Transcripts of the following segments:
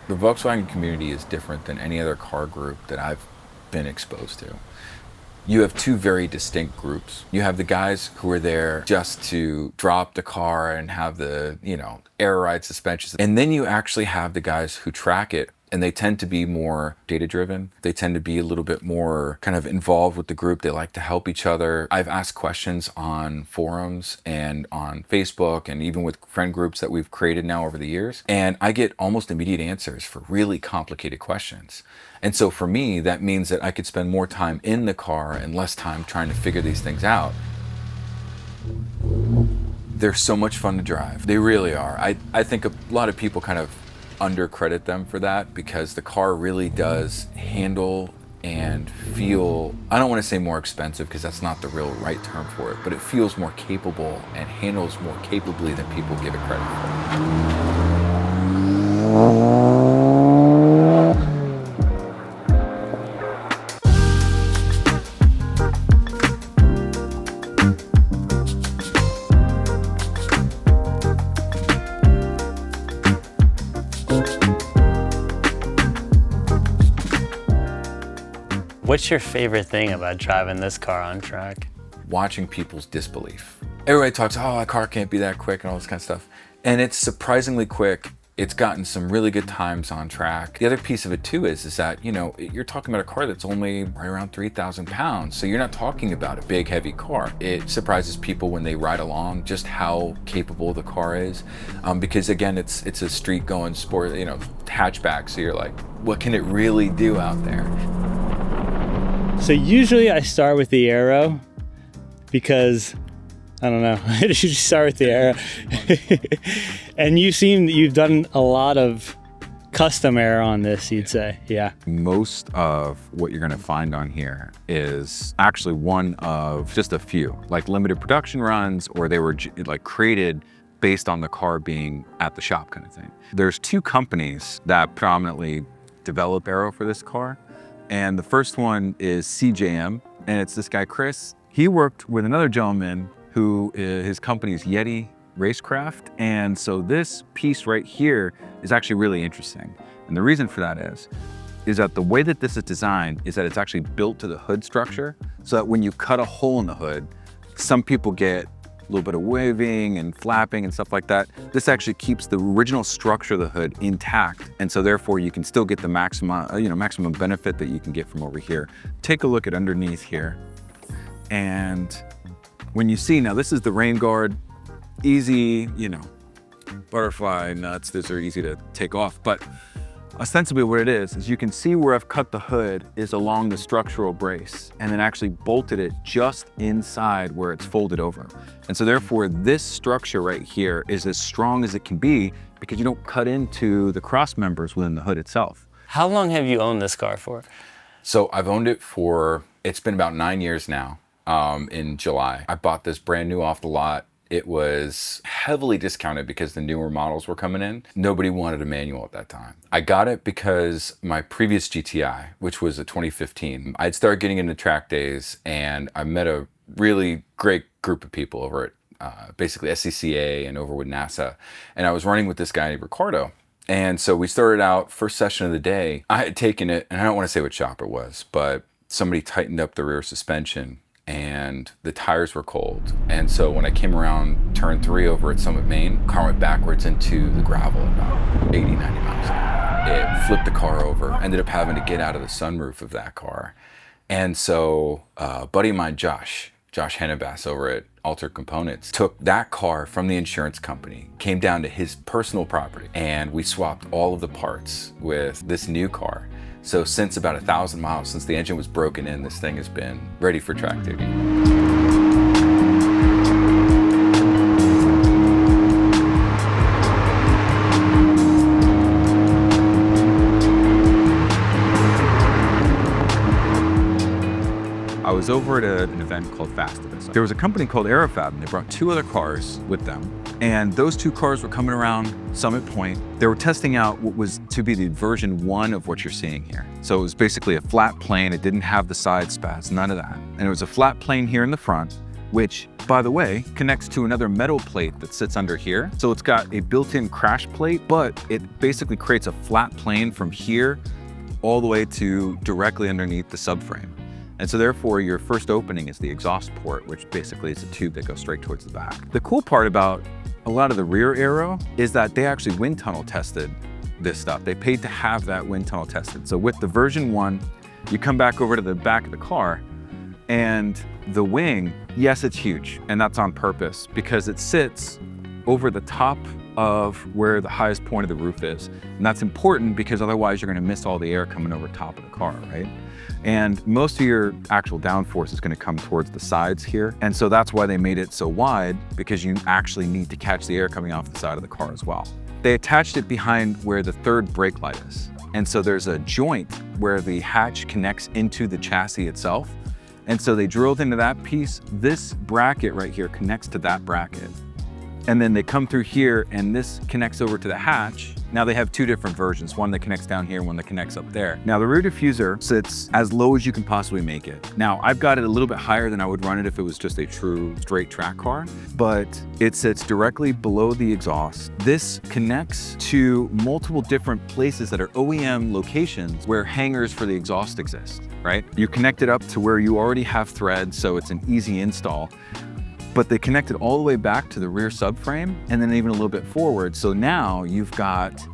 The Volkswagen community is different than any other car group that I've been exposed to. You have two very distinct groups. You have the guys who are there just to drop the car and have the, air ride suspensions. And then you actually have the guys who track it, and they tend to be more data driven. They tend to be a little bit more kind of involved with the group. They like to help each other. I've asked questions on forums and on Facebook and even with friend groups that we've created now over the years. And I get almost immediate answers for really complicated questions. And so for me, that means that I could spend more time in the car and less time trying to figure these things out. They're so much fun to drive. They really are. I think a lot of people kind of undercredit them for that because the car really does handle and feel, I don't want to say more expensive because that's not the real right term for it, but it feels more capable and handles more capably than people give it credit for. What's your favorite thing about driving this car on track? Watching people's disbelief. Everybody talks, oh, a car can't be that quick and all this kind of stuff. And it's surprisingly quick. It's gotten some really good times on track. The other piece of it too is that, you're talking about a car that's only right around 3,000 pounds. So you're not talking about a big, heavy car. It surprises people when they ride along just how capable the car is. Because again, it's a street going sport, hatchback. So you're like, what can it really do out there? So usually I start with the aero because, I don't know, I usually start with the aero. And you've done a lot of custom aero on this, you'd say, yeah. Most of what you're gonna find on here is actually one of just a few, like limited production runs, or they were like created based on the car being at the shop kind of thing. There's two companies that predominantly develop aero for this car. And the first one is CJM, and it's this guy, Chris. He worked with another gentleman who his company is Yeti Racecraft. And so this piece right here is actually really interesting. And the reason for that is that the way that this is designed is that it's actually built to the hood structure, so that when you cut a hole in the hood, some people get a little bit of waving and flapping and stuff like that. This actually keeps the original structure of the hood intact. And so therefore you can still get the maximum benefit that you can get from over here. Take a look at underneath here. And when you see, now this is the rain guard, easy, butterfly nuts, these are easy to take off. But ostensibly what it is you can see where I've cut the hood is along the structural brace and then actually bolted it just inside where it's folded over. And so therefore this structure right here is as strong as it can be because you don't cut into the cross members within the hood itself. How long have you owned this car for? So I've owned it it's been about 9 years now. In July, I bought this brand new off the lot. It was heavily discounted because the newer models were coming in. Nobody wanted a manual at that time. I got it because my previous GTI, which was a 2015, I'd started getting into track days and I met a really great group of people over at basically SCCA and over with NASA. And I was running with this guy named Ricardo. And so we started out, first session of the day, I had taken it, and I don't want to say what shop it was, but somebody tightened up the rear suspension and the tires were cold. And so when I came around turn 3 over at Summit, Maine, car went backwards into the gravel at about 80, 90 miles an hour. It flipped the car over, ended up having to get out of the sunroof of that car. And so a buddy of mine, Josh Hennebass over at Altered Components, took that car from the insurance company, came down to his personal property, and we swapped all of the parts with this new car. So since about 1,000 miles, since the engine was broken in, this thing has been ready for track duty. I was over at an event called Festivus. There was a company called Aerofab, and they brought 2 other cars with them. And those 2 cars were coming around Summit Point. They were testing out what was to be the version 1 of what you're seeing here. So it was basically a flat plane. It didn't have the side spats, none of that. And it was a flat plane here in the front which, by the way, connects to another metal plate that sits under here. So it's got a built-in crash plate, but it basically creates a flat plane from here all the way to directly underneath the subframe. And so therefore your first opening is the exhaust port, which basically is a tube that goes straight towards the back. The cool part about a lot of the rear aero is that they actually wind tunnel tested this stuff. They paid to have that wind tunnel tested. So with the version 1, you come back over to the back of the car and the wing, yes, it's huge, and that's on purpose because it sits over the top of where the highest point of the roof is. And that's important because otherwise you're gonna miss all the air coming over top of the car, right? And most of your actual downforce is gonna come towards the sides here. And so that's why they made it so wide, because you actually need to catch the air coming off the side of the car as well. They attached it behind where the third brake light is. And so there's a joint where the hatch connects into the chassis itself. And so they drilled into that piece. This bracket right here connects to that bracket. And then they come through here and this connects over to the hatch. Now they have two different versions, one that connects down here, one that connects up there. Now the rear diffuser sits as low as you can possibly make it. Now I've got it a little bit higher than I would run it if it was just a true straight track car, but it sits directly below the exhaust. This connects to multiple different places that are OEM locations where hangers for the exhaust exist, right? You connect it up to where you already have threads, so it's an easy install. But they connect it all the way back to the rear subframe and then even a little bit forward. So now you've got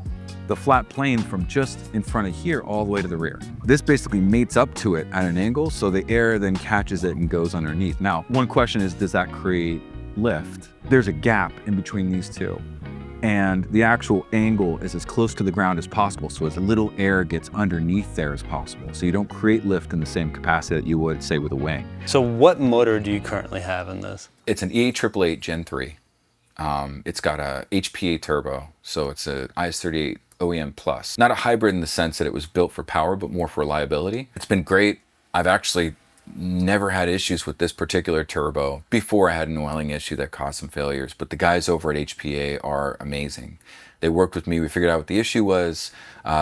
the flat plane from just in front of here all the way to the rear. This basically mates up to it at an angle, so the air then catches it and goes underneath. Now, one question is, does that create lift? There's a gap in between these two. And the actual angle is as close to the ground as possible, so as little air gets underneath there as possible. So you don't create lift in the same capacity that you would, say, with a wing. So what motor do you currently have in this? It's an E888 Gen 3. It's got a HPA turbo, so it's a IS38 OEM Plus. Not a hybrid in the sense that it was built for power, but more for reliability. It's been great. I've actually never had issues with this particular turbo. Before I had an oiling issue that caused some failures, but the guys over at HPA are amazing. They worked with me, we figured out what the issue was,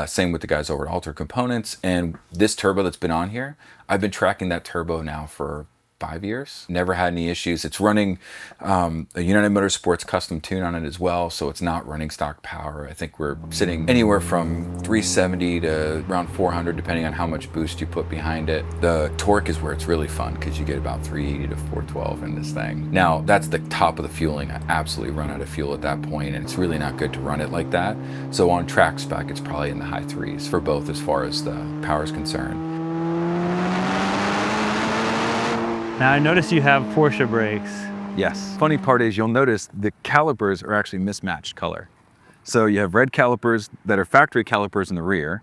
same with the guys over at Alter Components, and this turbo that's been on here, I've been tracking that turbo now for 5 years. Never had any issues. It's running a United Motorsports custom tune on it as well, so it's not running stock power. I think we're sitting anywhere from 370 to around 400, depending on how much boost you put behind it. The torque is where it's really fun because you get about 380 to 412 in this thing. Now, that's the top of the fueling. I absolutely run out of fuel at that point, and it's really not good to run it like that. So on track spec, it's probably in the high threes for both as far as the power is concerned. Now I notice you have Porsche brakes. Yes. Funny part is you'll notice the calipers are actually mismatched color. So you have red calipers that are factory calipers in the rear,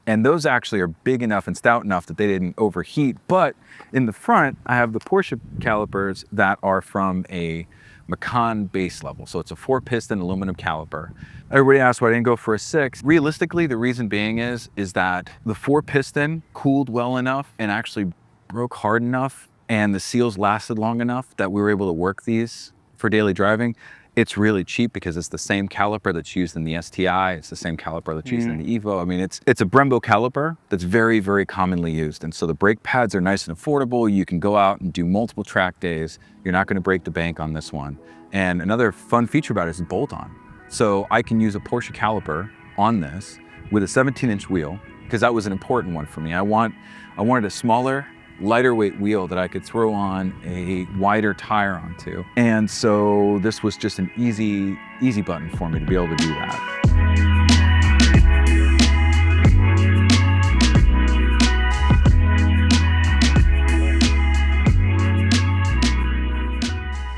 and those actually are big enough and stout enough that they didn't overheat. But in the front, I have the Porsche calipers that are from a Macan base level. So it's a 4-piston aluminum caliper. Everybody asks why I didn't go for a 6. Realistically, the reason being is that the 4-piston cooled well enough and actually broke hard enough, and the seals lasted long enough that we were able to work these for daily driving. It's really cheap because it's the same caliper that's used in the STI. It's the same caliper that's used in the Evo. I mean, it's a Brembo caliper that's very, very commonly used. And so the brake pads are nice and affordable. You can go out and do multiple track days. You're not gonna break the bank on this one. And another fun feature about it is bolt-on. So I can use a Porsche caliper on this with a 17-inch wheel, because that was an important one for me. I wanted a smaller, lighter weight wheel that I could throw on a wider tire onto. And so this was just an easy button for me to be able to do that.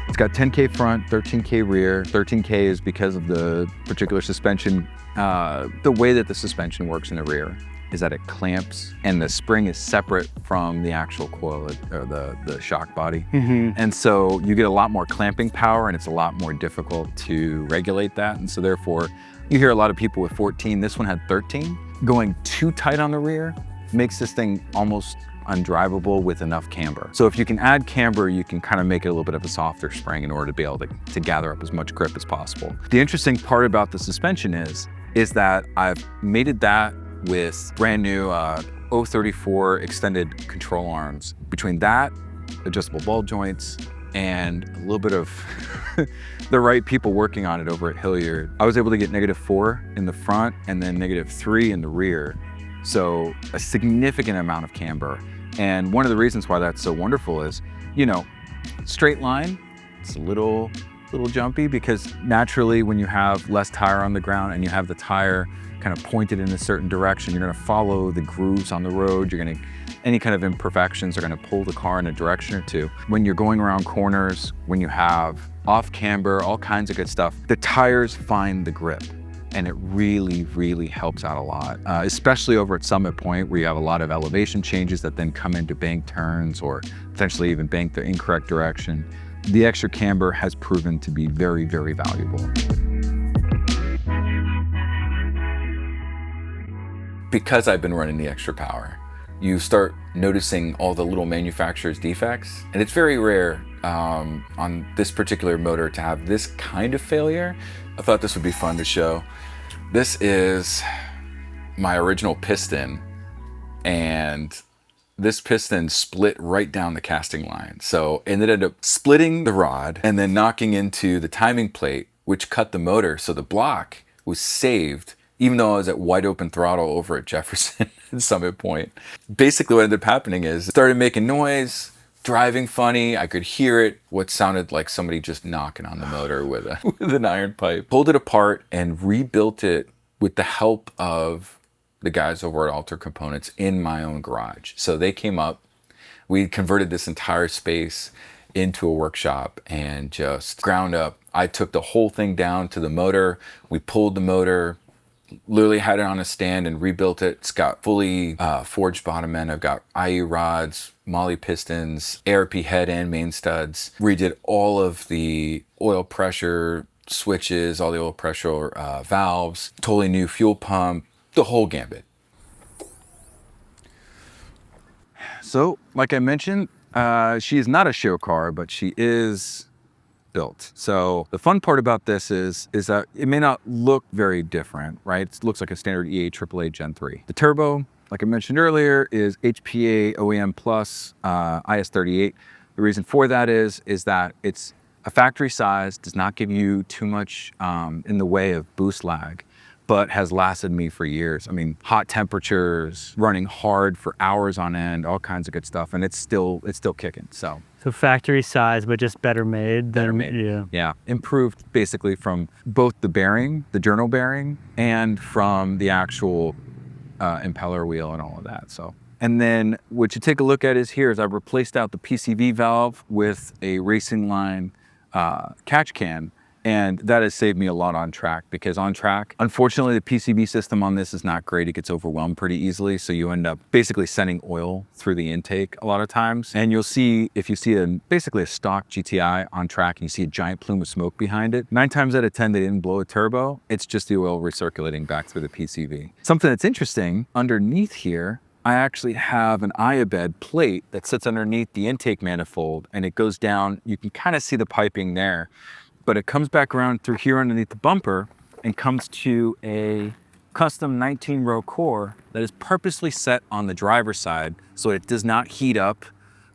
It's got 10K front, 13K rear. 13K is because of the particular suspension. The way that the suspension works in the rear is that it clamps and the spring is separate from the actual coil or the shock body. And so you get a lot more clamping power and it's a lot more difficult to regulate that. And so therefore, you hear a lot of people with 14, this one had 13. Going too tight on the rear makes this thing almost undrivable with enough camber. So if you can add camber, you can kind of make it a little bit of a softer spring in order to be able to gather up as much grip as possible. The interesting part about the suspension is that I've mated that with brand new 034 extended control arms. Between that, adjustable ball joints, and a little bit of the right people working on it over at Hilliard, I was able to get -4 in the front and then -3 in the rear. So a significant amount of camber. And one of the reasons why that's so wonderful is, you know, straight line, it's a little jumpy because naturally when you have less tire on the ground and you have the tire kind of pointed in a certain direction, you're gonna follow the grooves on the road. Any kind of imperfections are gonna pull the car in a direction or two. When you're going around corners, when you have off camber, all kinds of good stuff, the tires find the grip. And it really, really helps out a lot, especially over at Summit Point where you have a lot of elevation changes that then come into bank turns or potentially even bank the incorrect direction. The extra camber has proven to be very, very valuable. Because I've been running the extra power, you start noticing all the little manufacturer's defects. And it's very rare on this particular motor to have this kind of failure. I thought this would be fun to show. This is my original piston, and this piston split right down the casting line. So it ended up splitting the rod and then knocking into the timing plate, which cut the motor. So the block was saved, even though I was at wide open throttle over at Jefferson and Summit Point. Basically what ended up happening is it started making noise, driving funny. I could hear it, what sounded like somebody just knocking on the motor with an iron pipe. Pulled it apart and rebuilt it with the help of the guys over at Alter Components in my own garage. So they came up, we converted this entire space into a workshop and just ground up. I took the whole thing down to the motor. We pulled the motor, literally had it on a stand and rebuilt it. It's got fully forged bottom end. I've got IE rods, Molly pistons, ARP head and main studs. Redid all of the oil pressure switches, all the oil pressure valves, totally new fuel pump, the whole gambit. So, like I mentioned, she is not a show car, but she is built. So the fun part about this is that it may not look very different, right? It looks like a standard EA AAA Gen 3. The turbo, like I mentioned earlier, is HPA OEM Plus IS38. The reason for that is that it's a factory size, does not give you too much in the way of boost lag, but has lasted me for years. I mean, hot temperatures, running hard for hours on end, all kinds of good stuff, and it's still kicking. So factory size, but just better made. Better made. Yeah, improved basically from both the bearing, the journal bearing, and from the actual impeller wheel and all of that. So, and then what you take a look at is here is I've replaced out the PCV valve with a racing line catch can. And that has saved me a lot on track, because on track, unfortunately, the PCV system on this is not great. It gets overwhelmed pretty easily. So you end up basically sending oil through the intake a lot of times. And you'll see, if you see basically a stock GTI on track and you see a giant plume of smoke behind it, 9 times out of 10, they didn't blow a turbo. It's just the oil recirculating back through the PCV. Something that's interesting, underneath here, I actually have an iobed plate that sits underneath the intake manifold, and it goes down. You can kind of see the piping there, but it comes back around through here underneath the bumper and comes to a custom 19-row core that is purposely set on the driver's side so it does not heat up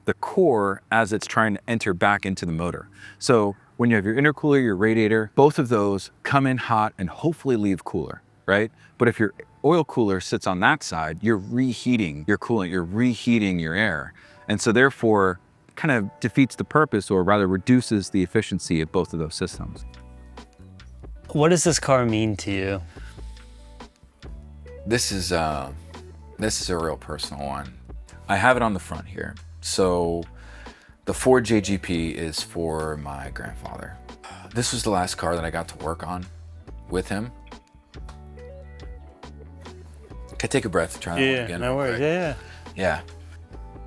the core as it's trying to enter back into the motor. So when you have your intercooler, your radiator, both of those come in hot and hopefully leave cooler, right? But if your oil cooler sits on that side, you're reheating your coolant, you're reheating your air. And so therefore, kind of defeats the purpose, or rather reduces the efficiency of both of those systems. What does this car mean to you? This is a real personal one. I have it on the front here. So the Ford JGP is for my grandfather. This was the last car that I got to work on with him. Can I take a breath to try that one again? No worries. Yeah.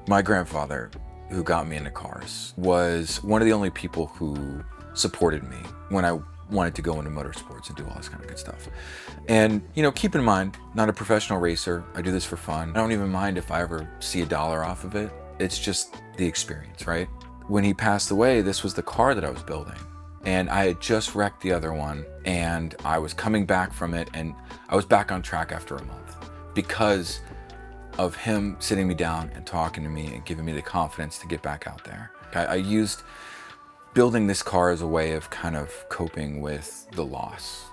My grandfather, who got me into cars, was one of the only people who supported me when I wanted to go into motorsports and do all this kind of good stuff. And, you know, keep in mind, not a professional racer. I do this for fun. I don't even mind if I ever see $1 off of it. It's just the experience, right? When he passed away, this was the car that I was building. And I had just wrecked the other one, and I was coming back from it, and I was back on track after a month because of him sitting me down and talking to me and giving me the confidence to get back out there. I used building this car as a way of kind of coping with the loss.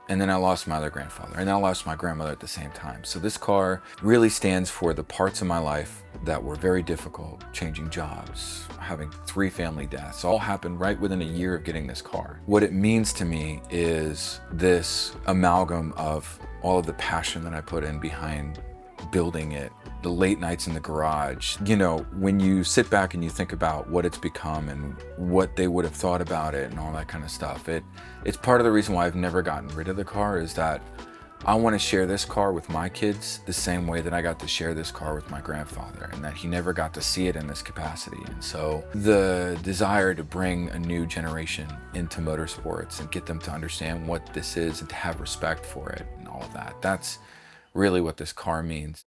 And then I lost my other grandfather, and I lost my grandmother at the same time. So this car really stands for the parts of my life that were very difficult, changing jobs, having 3 family deaths, all happened right within a year of getting this car. What it means to me is this amalgam of all of the passion that I put in behind building it, the late nights in the garage. You know, when you sit back and you think about what it's become and what they would have thought about it and all that kind of stuff, it's part of the reason why I've never gotten rid of the car, is that I want to share this car with my kids the same way that I got to share this car with my grandfather, and that he never got to see it in this capacity. And so the desire to bring a new generation into motorsports and get them to understand what this is and to have respect for it and all of that, that's really what this car means.